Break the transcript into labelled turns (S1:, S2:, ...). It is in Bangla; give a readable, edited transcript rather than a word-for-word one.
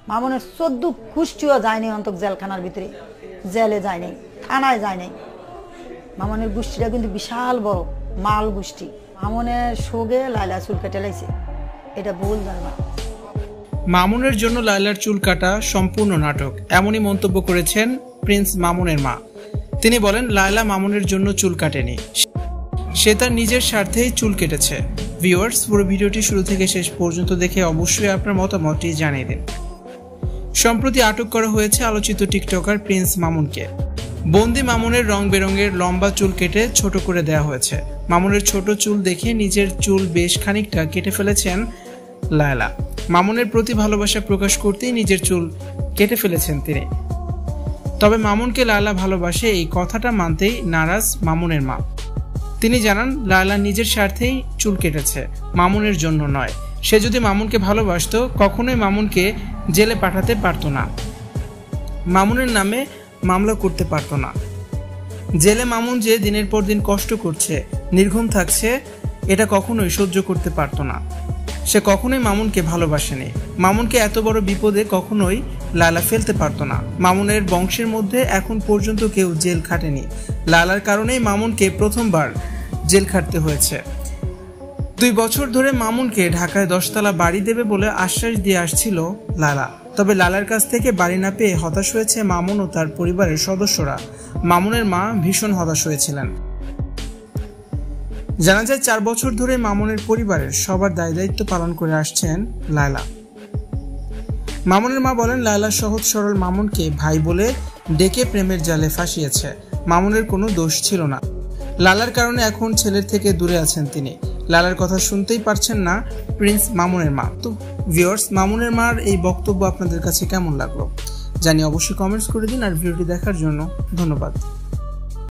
S1: মামুনের 14 গোষ্ঠীও যায়নি অন্তত জেলখানার ভিতরে, জেলে যায়নি, থানায় যায়নি। মামুনের গোষ্ঠীটা কিন্তু বিশাল বড় মাল গোষ্ঠী। মামুনের শোকে লাইলা চুল কেটে লাইছে, এটা ভুল জানবা।
S2: মামুনের জন্য লায়লার চুল কাটা সম্পূর্ণ নাটক, এমনই মন্তব্য করেছেন প্রিন্স মামুনের মা। তিনি বলেন, লায়লা মামুনের জন্য চুল কাটেনি, সে তার নিজের স্বার্থেই চুল কেটেছে। ভিউয়ার্স, পুরো ভিডিওটি শুরু থেকে শেষ পর্যন্ত দেখে অবশ্যই আপনার মতামতটি জানিয়ে দিন। সম্প্রতি আটক করা হয়েছে আলোচিত টিকটকার প্রিন্স মামুনকে। বন্দি মামুনের রং বেরঙের লম্বা চুল কেটে ছোট করে দেওয়া হয়েছে। মামুনের ছোট চুল দেখে নিজের চুল বেশ খানিকটা কেটে ফেলেছেন লায়লা। মামুনের প্রতি ভালোবাসা প্রকাশ করতেই নিজের চুল কেটে ফেলেছেন তিনি। তবে মামুনকে লায়লা ভালোবাসে এই কথাটা মানতেই নারাজ মামুনের মা। তিনি জানান, লায়লা নিজের স্বার্থেই চুল কেটেছে, মামুনের জন্য নয়। সে যদি মামুনকে ভালোবাসতো কখনোই মামুনকে জেলে পাঠাতে পারতো না, মামুনের নামে মামলা করতে পারতো না। জেলে মামুন যে দিনের পর দিন কষ্ট করছে, নির্ঘুম থাকছে, এটা কখনোই সহ্য করতে পারতো না। সে কখনোই মামুনকে ভালোবাসেনি। মামুনকে এত বড় বিপদে কখনোই লায়লা ফেলতে পারতো না। মামুনের বংশের মধ্যে এখন পর্যন্ত কেউ জেল খাটেনি। লায়লার কারণেই মামুনকে প্রথমবার জেল খাটতে হয়েছে। 2 বছর ধরে মামুনকে ঢাকায় 10 তলা বাড়ি দেবে বলে আশ্বাস দিয়ে আসছিল লায়লা। তবে লায়লার কাছ থেকে বাড়ি না পেয়ে হতাশ হয়েছে মামুন ও তার পরিবারের সদস্যরা। মামুনের মা ভীষণ হতাশ হয়েছিলেন। জানা যায়, 4 বছর ধরে মামুনের পরিবারের সবার দায়িত্ব পালন করে আসছেন লায়লা। মামুনের মা বলেন, লায়লা সহজ সরল মামুনকে ভাই বলে ডেকে প্রেমের জালে ফাঁসিয়েছে। মামুনের কোনো দোষ ছিল না। লায়লার কারণে এখন ছেলের থেকে দূরে আছেন তিনি। লায়লার কথা শুনতেই পারছেন না প্রিন্স মামুনের মা। তো ভিউয়ার্স, মামুনের মার এই বক্তব্য আপনাদের কাছে কেমন লাগলো জানিয়ে অবশ্যই কমেন্টস করে দিন। আর ভিডিওটি দেখার জন্য ধন্যবাদ।